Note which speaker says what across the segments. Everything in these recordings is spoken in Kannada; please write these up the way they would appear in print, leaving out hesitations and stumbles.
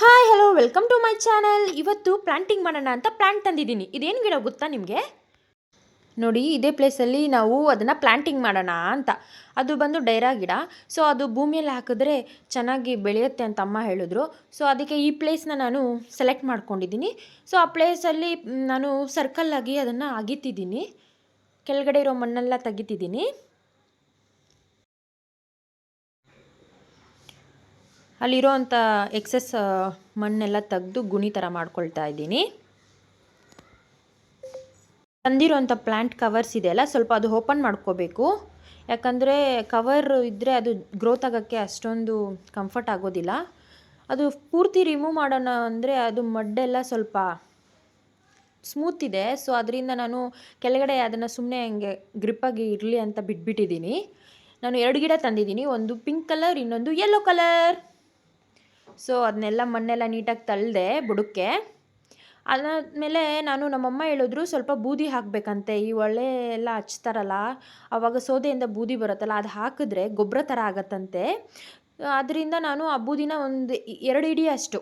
Speaker 1: Hi hello welcome to my channel. ಇವತ್ತು ಪ್ಲಾಂಟಿಂಗ್ ಮಾಡೋಣ ಅಂತ ಪ್ಲಾಂಟ್ ತಂದಿದ್ದೀನಿ. ಇದೇನು ಗಿಡ ಗೊತ್ತಾ ನಿಮಗೆ? ನೋಡಿ, ಇದೇ ಪ್ಲೇಸಲ್ಲಿ ನಾವು ಅದನ್ನು ಪ್ಲಾಂಟಿಂಗ್ ಮಾಡೋಣ ಅಂತ. ಅದು ಬಂದು ಡೈರಾ ಗಿಡ. ಸೊ ಅದು ಭೂಮಿಯಲ್ಲಿ ಹಾಕಿದ್ರೆ ಚೆನ್ನಾಗಿ ಬೆಳೆಯುತ್ತೆ ಅಂತ ಅಮ್ಮ ಹೇಳಿದ್ರು. ಸೊ ಅದಕ್ಕೆ ಈ ಪ್ಲೇಸ್ನ ನಾನು ಸೆಲೆಕ್ಟ್ ಮಾಡ್ಕೊಂಡಿದ್ದೀನಿ. ಸೊ ಆ ಪ್ಲೇಸಲ್ಲಿ ನಾನು ಸರ್ಕಲ್ಲಾಗಿ ಅದನ್ನು ಅಗಿತಿದ್ದೀನಿ. ಕೆಳಗಡೆ ಇರೋ ಮಣ್ಣೆಲ್ಲ ತೆಗಿತಿದ್ದೀನಿ. ಅಲ್ಲಿರೋವಂಥ ಎಕ್ಸೆಸ್ ಮಣ್ಣೆಲ್ಲ ತೆಗೆದು ಗುಣಿ ಥರ ಮಾಡ್ಕೊಳ್ತಾ ಇದ್ದೀನಿ. ತಂದಿರೋಂಥ ಪ್ಲ್ಯಾಂಟ್ ಕವರ್ಸ್ ಇದೆಯಲ್ಲ, ಸ್ವಲ್ಪ ಅದು ಓಪನ್ ಮಾಡ್ಕೋಬೇಕು. ಯಾಕಂದರೆ ಕವರ್ ಇದ್ದರೆ ಅದು ಗ್ರೋತ್ ಆಗೋಕ್ಕೆ ಅಷ್ಟೊಂದು ಕಂಫರ್ಟ್ ಆಗೋದಿಲ್ಲ. ಅದು ಪೂರ್ತಿ ರಿಮೂವ್ ಮಾಡೋಣ ಅಂದರೆ ಅದು ಮಡ್ಡೆಲ್ಲ ಸ್ವಲ್ಪ ಸ್ಮೂತ್ ಇದೆ. ಸೊ ಅದರಿಂದ ನಾನು ಕೆಳಗಡೆ ಅದನ್ನು ಸುಮ್ಮನೆ ಹಂಗೆ ಗ್ರಿಪ್ಪಾಗಿ ಇರಲಿ ಅಂತ ಬಿಟ್ಬಿಟ್ಟಿದ್ದೀನಿ. ನಾನು 2 ಗಿಡ ತಂದಿದ್ದೀನಿ, ಒಂದು ಪಿಂಕ್ ಕಲರ್, ಇನ್ನೊಂದು ಯೆಲ್ಲೋ ಕಲರ್. ಸೊ ಅದನ್ನೆಲ್ಲ ಮಣ್ಣೆಲ್ಲ ನೀಟಾಗಿ ತಳ್ಳಿದೆ ಬುಡಕ್ಕೆ. ಅದಾದಮೇಲೆ ನಮ್ಮಮ್ಮ ಹೇಳಿದ್ರು ಸ್ವಲ್ಪ ಬೂದಿ ಹಾಕಬೇಕಂತೆ. ಈ ಒಳ್ಳೆ ಎಲ್ಲ ಹಚ್ತಾರಲ್ಲ, ಆವಾಗ ಸೌದೆಯಿಂದ ಬೂದಿ ಬರುತ್ತಲ್ಲ, ಅದು ಹಾಕಿದ್ರೆ ಗೊಬ್ಬರ ಥರ ಆಗತ್ತಂತೆ. ಅದರಿಂದ ನಾನು ಆ ಬೂದಿನ ಒಂದು 2 ಇಡಿ ಅಷ್ಟು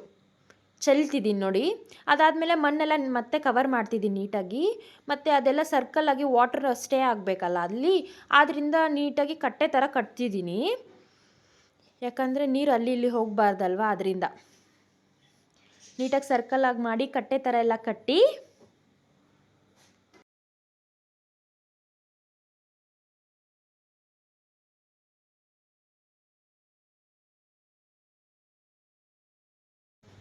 Speaker 1: ಚೆಲ್ತಿದ್ದೀನಿ ನೋಡಿ. ಅದಾದಮೇಲೆ ಮಣ್ಣೆಲ್ಲ ಮತ್ತೆ ಕವರ್ ಮಾಡ್ತಿದ್ದೀನಿ ನೀಟಾಗಿ. ಮತ್ತು ಅದೆಲ್ಲ ಸರ್ಕಲ್ಲಾಗಿ ವಾಟರ್ ಸ್ಟೇ ಆಗಬೇಕಲ್ಲ ಅಲ್ಲಿ, ಆದ್ದರಿಂದ ನೀಟಾಗಿ ಕಟ್ಟೆ ಥರ ಕಟ್ತಿದ್ದೀನಿ. ಯಾಕಂದರೆ ನೀರು ಅಲ್ಲಿ ಇಲ್ಲಿ ಹೋಗಬಾರ್ದಲ್ವ, ಅದರಿಂದ ನೀಟಾಗಿ ಸರ್ಕಲಾಗಿ ಮಾಡಿ ಕಟ್ಟೆ ಥರ ಎಲ್ಲ ಕಟ್ಟಿ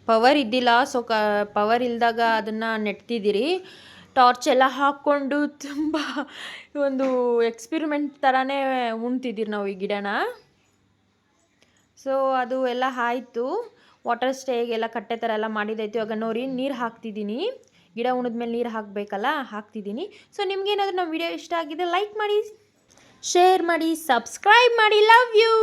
Speaker 1: ಪವರ್ ಇದ್ದಿಲ್ಲ. ಸೊ ಪವರ್ ಇಲ್ದಾಗ ಅದನ್ನು ನೆಟ್ತಿದ್ದೀರಿ. ಟಾರ್ಚ್ ಎಲ್ಲ ಹಾಕ್ಕೊಂಡು ತುಂಬ ಒಂದು ಎಕ್ಸ್ಪಿರಿಮೆಂಟ್ ಥರನೇ ಉಣ್ತಿದ್ದೀರಿ ನಾವು ಈ ಗಿಡನ. ಸೊ ಅದು ಎಲ್ಲ ಆಯಿತು. ವಾಟರ್ ಸ್ಟೇಗೆಲ್ಲ ಕಟ್ಟೆ ಥರ ಎಲ್ಲ ಮಾಡಿದ್ದಾಯಿತು. ಇವಾಗ ನೋಡಿ ನೀರು ಹಾಕ್ತಿದ್ದೀನಿ. ಗಿಡ ಉಣಿದ್ಮೇಲೆ ನೀರು ಹಾಕಬೇಕಲ್ಲ, ಹಾಕ್ತಿದ್ದೀನಿ. ಸೊ ನಿಮ್ಗೇನಾದರೂ ನಮ್ಮ ವಿಡಿಯೋ ಇಷ್ಟ ಆಗಿದೆ ಲೈಕ್ ಮಾಡಿ, ಶೇರ್ ಮಾಡಿ, ಸಬ್ಸ್ಕ್ರೈಬ್ ಮಾಡಿ. Love you.